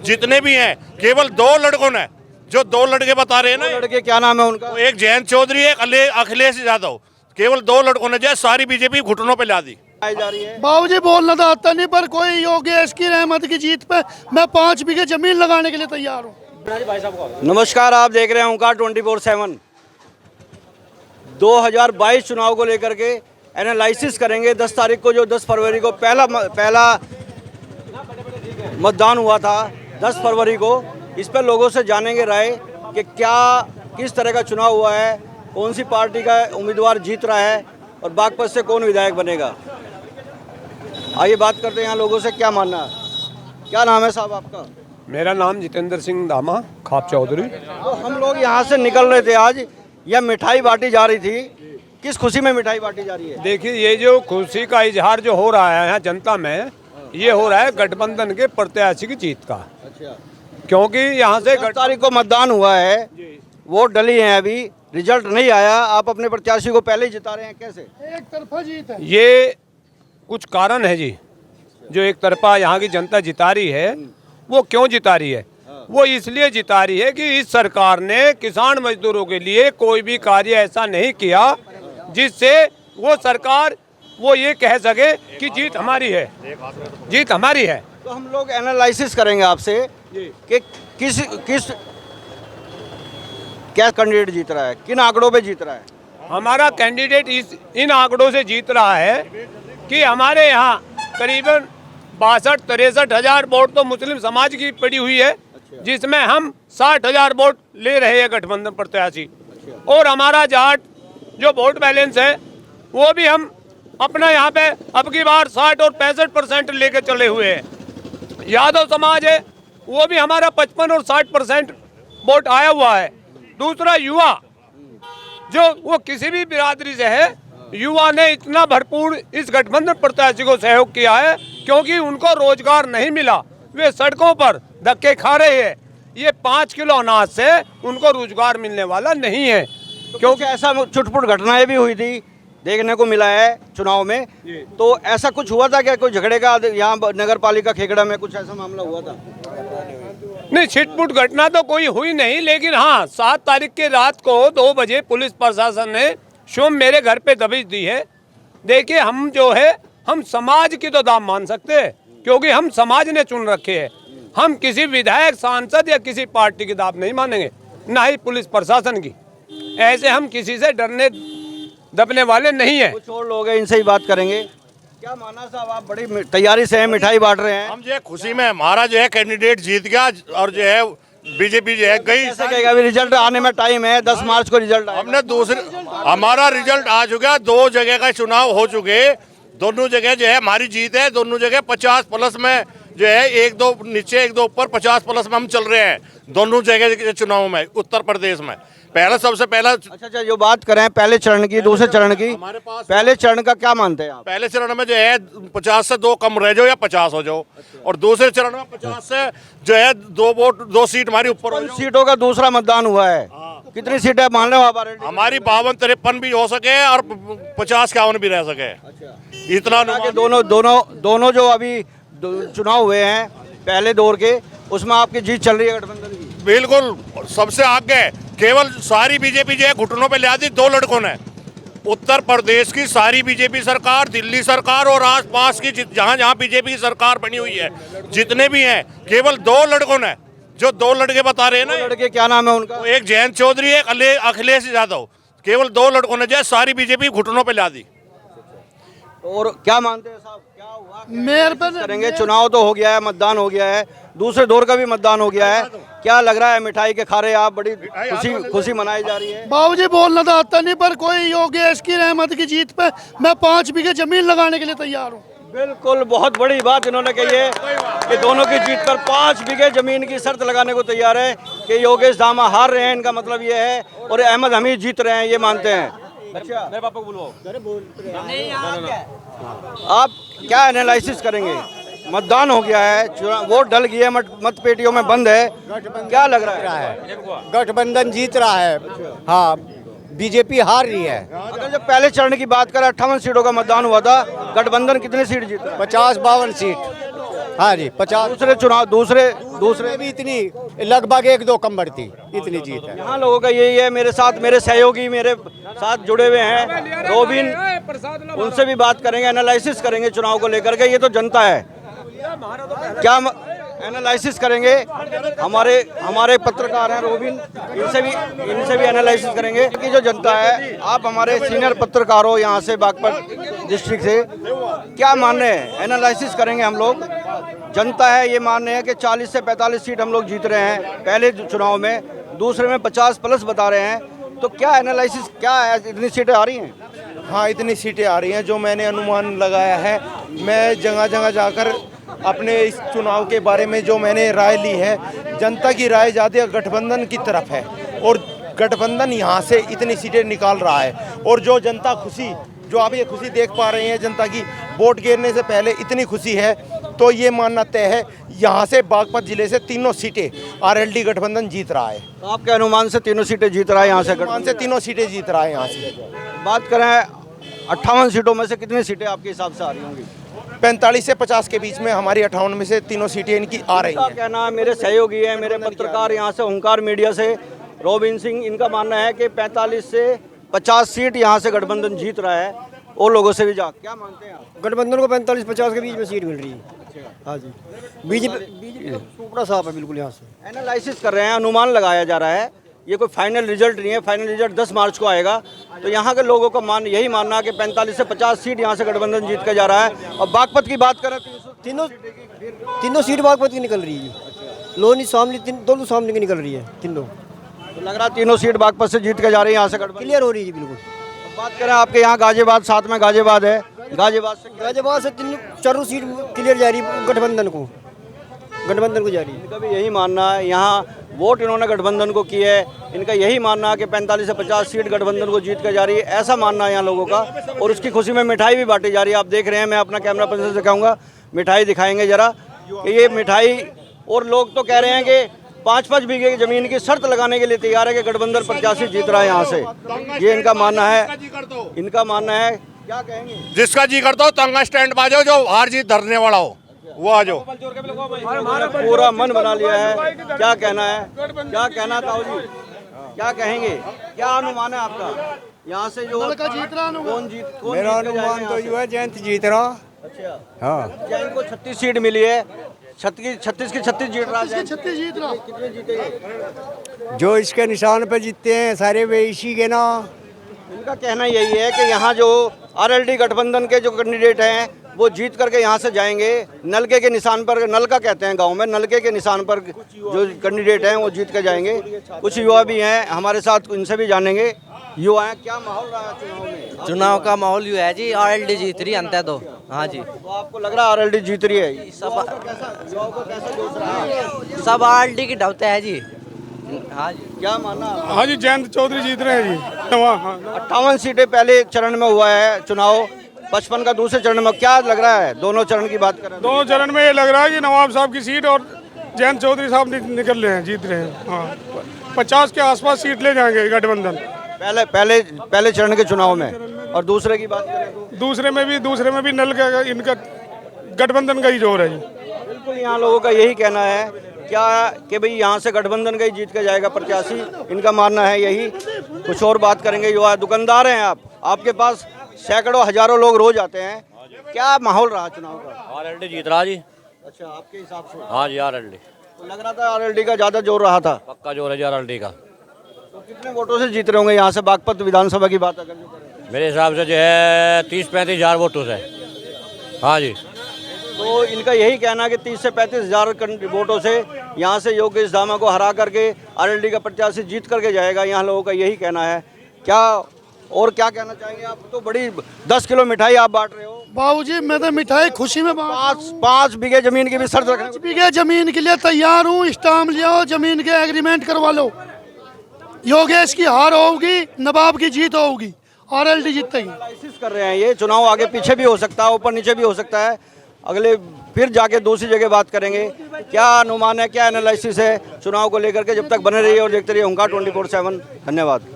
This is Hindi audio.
जितने भी हैं केवल 2 लड़कों ने, जो 2 लड़के बता रहे हैं ना, लड़के क्या नाम है उनका? एक जयंत चौधरी, एक अखिलेश यादव, केवल 2 लड़कों ने जो सारी बीजेपी घुटनों पे ला दी। जा रही है। बाबूजी बोलना तो आता नहीं, पर कोई योगेश की रहमत की जीत पे मैं 5 बीघे जमीन लगाने के लिए तैयार हूँ। नमस्कार, आप देख रहे हैं ओंकार 24/7। 2022 चुनाव को लेकर के एनालिसिस करेंगे। 10 तारीख को, जो 10 फरवरी को पहला मतदान हुआ था, 10 फरवरी को, इस पर लोगों से जानेंगे राय कि किस तरह का चुनाव हुआ है, कौन सी पार्टी का उम्मीदवार जीत रहा है और बागपत से कौन विधायक बनेगा। आइए बात करते हैं यहाँ लोगों से, क्या मानना है। क्या नाम है साहब आपका? मेरा नाम जितेंद्र सिंह दामा खाप चौधरी। तो हम लोग यहाँ से निकल रहे थे, आज यह मिठाई बांटी जा रही थी। किस खुशी में मिठाई बांटी जा रही है? देखिए, ये जो खुशी का इजहार जो हो रहा है यहाँ जनता में, ये हो रहा है गठबंधन के प्रत्याशी की जीत का। अच्छा, क्योंकि यहाँ से 10 तारीख को मतदान हुआ है, वोट डली है, अभी रिजल्ट नहीं आया, आप अपने प्रत्याशी को पहले ही जिता रहे हैं, कैसे? एक तरफा जीत है। ये कुछ कारण है जी, जो एक तरफा यहाँ की जनता जिता रही है। वो क्यों जिता रही है? वो इसलिए जिता रही है कि इस सरकार ने किसान मजदूरों के लिए कोई भी कार्य ऐसा नहीं किया जिससे वो सरकार वो ये कह सके कि जीत हमारी है, जीत हमारी है। तो हम लोग एनालिसिस करेंगे आपसे कि किस क्या कैंडिडेट जीत रहा है, किन आंकड़ों पे जीत रहा है। हमारा कैंडिडेट इन आंकड़ों से जीत रहा है कि हमारे यहाँ करीबन 62-63 हजार वोट तो मुस्लिम समाज की पड़ी हुई है, जिसमें हम 60 हजार वोट ले रहे हैं गठबंधन प्रत्याशी। और हमारा जाट जो वोट बैलेंस है वो भी हम अपना यहाँ पे अब की बार 60 और 65% लेके चले हुए हैं। यादव समाज है, वो भी हमारा 55 और 60% वोट आया हुआ है। दूसरा युवा, जो वो किसी भी बिरादरी से है, युवा ने इतना भरपूर इस गठबंधन प्रत्याशी को सहयोग किया है, क्योंकि उनको रोजगार नहीं मिला, वे सड़कों पर धक्के खा रहे हैं। ये 5 किलो अनाज से उनको रोजगार मिलने वाला नहीं है। तो क्योंकि ऐसा छुटपुट घटनाएं भी हुई थी, देखने को मिला है चुनाव में। तो ऐसा कुछ हुआ था क्या, कोई झगड़े का यहाँ नगर पालिका खेगड़ा में कुछ ऐसा मामला हुआ था? नहीं, छिटपुट घटना तो कोई हुई नहीं, लेकिन हाँ 7 तारीख की रात को 2 बजे पुलिस प्रशासन ने शुभ मेरे घर पे दबिश दी है। देखिए, हम जो है, हम समाज की तो दाम मान सकते हैं, क्योंकि हम समाज ने चुन रखे हैं। हम किसी विधायक, सांसद या किसी पार्टी की दाम नहीं मानेंगे, ना ही पुलिस प्रशासन की। ऐसे हम किसी से डरने दबने वाले नहीं है। कुछ और लोग हैं, इनसे ही बात करेंगे। क्या माना साहब, आप बड़ी तैयारी से हैं, मिठाई बांट रहे हैं। हम जो है खुशी में, हमारा जो है कैंडिडेट जीत गया और जो है बीजेपी जो है गई। कैसे कहेगा, अभी रिजल्ट आने में टाइम है, 10 मार्च को रिजल्ट आएगा। हमने हमारा रिजल्ट आ चुका, 2 जगह का चुनाव हो चुके, दोनों जगह जो है हमारी जीत है। दोनों जगह 50+ में जो है, 1-2 नीचे 1-2 ऊपर, 50+ में हम चल रहे हैं दोनों जगह के चुनाव में। उत्तर प्रदेश में सबसे पहला अच्छा, जो बात करें पहले चरण की, दूसरे चरण की, पहले चरण का क्या मानते हैं आप? पहले चरण में जो है 50 से 2 कम रह जाओ या 50 हो जाओ, और दूसरे चरण में 50 से जो है 2 सीट हमारी ऊपर हो जाओ। सीटों का दूसरा मतदान हुआ है, कितनी सीटें मान रहे हो आप? हमारी 52-53 भी हो सके और 50-51 भी रह सके। इतना दोनों जो अभी चुनाव हुए हैं पहले दौर के, उसमें आपकी जीत चल रही है गठबंधन की? बिल्कुल सबसे आगे। केवल सारी बीजेपी जो है घुटनों पे ला दी 2 लड़कों ने। उत्तर प्रदेश की सारी बीजेपी सरकार, दिल्ली सरकार और आसपास की जहां जहां बीजेपी की सरकार बनी हुई है, जितने भी हैं केवल 2 लड़कों ने, जो 2 लड़के बता रहे हैं ना, लड़के क्या नाम है उनका? एक जयंत चौधरी, एक अखिलेश यादव, केवल 2 लड़कों ने जो है सारी बीजेपी घुटनों पे ला दी। और क्या मानते हैं साहब, क्या हुआ? मेयर पे करेंगे, चुनाव तो हो गया है, मतदान हो गया है, दूसरे दौर का भी मतदान हो गया है, क्या लग रहा है? मिठाई के खा रहे आप, बड़ी खुशी मनाई जा रही है। बाबूजी बोलना तो आता नहीं, पर कोई योगेश की रहमत की जीत पे मैं 5 बीघे जमीन लगाने के लिए तैयार हूँ। बिल्कुल, बहुत बड़ी बात इन्होंने कही है कि दोनों की जीत पर 5 बीघे जमीन की शर्त लगाने को तैयार है कि योगेश दामा हार रहे हैं, इनका मतलब ये है, और अहमद हमीद जीत रहे हैं, ये मानते हैं। अच्छा, मेरे पापा को बुलवाओ। आप क्या एनालिसिस करेंगे? मतदान हो गया है, वोट डल गई है, मत पेटियों में बंद है, क्या लग रहा है? गठबंधन जीत रहा है। हाँ, बीजेपी हार रही है। अगर जब पहले चरण की बात करें, 58 सीटों का मतदान हुआ था, गठबंधन कितनी सीट जीता? 50-52 सीट। हाँ जी 50। दूसरे चुनाव दूसरे भी इतनी लगभग 1-2 कम बढ़ती, इतनी जीत है। यहाँ लोगों का यही है। मेरे साथ मेरे सहयोगी मेरे साथ जुड़े हुए हैं रोबिन, उनसे भी बात करेंगे, एनालिसिस करेंगे चुनाव को लेकर के। ये तो जनता है, क्या एनालिसिस करेंगे। हमारे पत्रकार हैं रोबिन, इनसे भी एनालिसिस करेंगे कि जो जनता है, आप हमारे सीनियर पत्रकार हो यहाँ से बागपत डिस्ट्रिक्ट से, क्या मानने हैं, एनालिसिस करेंगे हम लोग। जनता है ये मानने हैं कि 40 से 45 सीट हम लोग जीत रहे हैं पहले चुनाव में, दूसरे में 50+ बता रहे हैं। तो क्या एनालिसिस, क्या है, इतनी सीटें आ रही हैं? हाँ, इतनी सीटें आ रही हैं जो मैंने अनुमान लगाया है। मैं जगह जगह जाकर अपने इस चुनाव के बारे में जो मैंने राय ली है, जनता की राय ज़्यादा गठबंधन की तरफ है और गठबंधन यहाँ से इतनी सीटें निकाल रहा है। और जो जनता खुशी, जो आप ये खुशी देख पा रहे हैं जनता की, वोट गिरने से पहले इतनी खुशी है, तो ये मानना तय है यहाँ से बागपत जिले से तीनों सीटें आरएलडी गठबंधन जीत रहा है। तो आपके अनुमान से तीनों सीटें जीत रहा है यहाँ से? अनुमान से तीनों सीटें जीत रहा है यहाँ से। बात करें 58 सीटों में से कितनी सीटें आपके हिसाब से आ रही होंगी? 45 से 50 के बीच में हमारी 58 में से तीनों सीटें इनकी आ रही इनका हैं। कहना है, मेरे सहयोगी हैं, मेरे पत्रकार यहाँ से ओंकार मीडिया से रोबिन सिंह, इनका मानना है कि 45 से 50 सीट यहाँ से गठबंधन जीत रहा है। और लोगों से भी क्या मानते हैं आप? गठबंधन को 45-50 के बीच में सीट मिल रही है। हाँ जी, बीजेपी टुकड़ा साफ है बिल्कुल। यहाँ से एनालिसिस कर रहे हैं, अनुमान लगाया जा रहा है, ये कोई फाइनल रिजल्ट नहीं है। फाइनल रिजल्ट 10 मार्च को आएगा। तो यहाँ के लोगों का यही मानना है कि 45 से 50 सीट यहाँ से गठबंधन जीत के जा रहा है। और बागपत की बात करें तो तीनों सीट बागपत की निकल रही है। लोनी सामने दोनों सामने की निकल रही है तीनों। तो लग रहा है तीनों सीट बागपत से जीत के जा रही है यहाँ से गठबंधन। क्लियर हो रही है बिल्कुल। बात करें आपके यहाँ गाजियाबाद, साथ में गाजियाबाद है, गाजियाबाद से चारों सीट क्लियर जा रही है गठबंधन को जा रही है। इनका भी यही मानना है, यहाँ वोट इन्होंने गठबंधन को की है, इनका यही मानना है कि 45 से 50 सीट गठबंधन को जीत के जा रही है, ऐसा मानना है यहाँ लोगों का। और उसकी खुशी में मिठाई भी बांटी जा रही है। आप देख रहे हैं, मैं अपना कैमरा पर्सन से कहूँगा मिठाई दिखाएंगे जरा कि ये मिठाई। और लोग तो कह रहे हैं कि 5-5 बीघे की जमीन की शर्त लगाने के लिए तैयार है कि गठबंधन प्रत्याशी जीत रहा है यहाँ से। ये इनका मानना है, क्या कहेंगे? जिसका जी करता हो तंगा स्टैंड पर आ जाओ, जो हार जीत धरने वाला हो वो आ जाओ। पूरा मन बना लिया है। क्या कहना है, क्या कहना ताऊ जी, क्या कहेंगे, क्या अनुमान है आपका यहाँ से? जो लड़का जीत रहा है, कौन जीत मेरा अनुमान तो ये है जयंत जीत रहा। अच्छा, हाँ, जैन को 36 सीट मिली है, 36 की 36 जीत रहा है। 36 जीत रहा। कितने जीतेंगे? जो इसके निशान पे जीतते हैं सारे वे इसी के ना। इनका कहना यही है कि यहाँ जो आरएलडी गठबंधन के जो कैंडिडेट हैं वो जीत करके यहाँ से जाएंगे। नलके के निशान पर, नलका कहते हैं गांव में, नलके के निशान पर जो कैंडिडेट हैं वो जीत के जाएंगे। कुछ युवा भी हैं हमारे साथ, इनसे भी जानेंगे। युवा हैं, क्या माहौल रहा है चुनाव में? चुनाव का माहौल यूँ है जी, आरएलडी जीत रही अंत तो। हाँ जी, तो आपको लग रहा है आरएलडी जीत रही है? सब आरएलडी की ढवते है जी। हाँ जी, क्या मानना? हाँ जी, जयंत चौधरी जीत रहे हैं जी। 58 सीटें पहले चरण में हुआ है चुनाव, 55 का दूसरे चरण में। क्या लग रहा है दोनों चरण की बात करें? दोनों चरण में ये लग रहा है कि नवाब साहब की सीट और जयंत चौधरी साहब निकल रहे हैं, जीत रहे हैं। हाँ, 50 के आसपास सीट ले जाएंगे गठबंधन पहले चरण के चुनाव में। और दूसरे की बात करें तो दूसरे में भी नल का इनका गठबंधन का ही जोर है जी। बिल्कुल, यहाँ लोगों का यही कहना है क्या कि भाई यहाँ से गठबंधन का ही जीत के जाएगा प्रत्याशी, इनका मानना है यही। कुछ और बात करेंगे। युवा दुकानदार हैं आप, आपके पास सैकड़ों हजारों लोग रोज आते हैं, क्या माहौल रहा चुनाव का? आरएलडी जीत रहा जी। अच्छा, आपके हिसाब से? हाँ जी, आरएलडी तो लग रहा था आरएलडी का ज्यादा जोर रहा था। पक्का जोर है जी आरएलडी का। तो कितने वोटों से जीत रहे होंगे यहाँ से बागपत विधानसभा की बात अगर जो करें? मेरे हिसाब से जो है 30-35 हज़ार वोटों से। हाँ जी, तो इनका यही कहना है कि 30 से 35 हज़ार वोटों से यहाँ से योगेश धामा को हरा करके आरएलडी का प्रत्याशी जीत करके जाएगा। यहाँ लोगों का यही कहना है। क्या और क्या कहना चाहेंगे आप? तो बड़ी 10 किलो मिठाई आप बांट रहे हो। बाबूजी, मैं तो मिठाई खुशी में बांट। 5 बीघे जमीन की भी शर्त रखने 5 बीघे जमीन के लिए तैयार हूँ। स्टाम्प ले आओ, जमीन के एग्रीमेंट करवा लो। योगेश की हार होगी, नवाब की जीत होगी, आरएलडी जीतेगी। एनालिसिस कर रहे हैं। ये चुनाव आगे पीछे भी हो सकता है, ऊपर नीचे भी हो सकता है। अगले फिर जाके दूसरी जगह बात करेंगे। क्या अनुमान है, क्या एनालिसिस है चुनाव को लेकर के? जब तक बने रहिए और देखते रहिए ओंकार 24/7। धन्यवाद।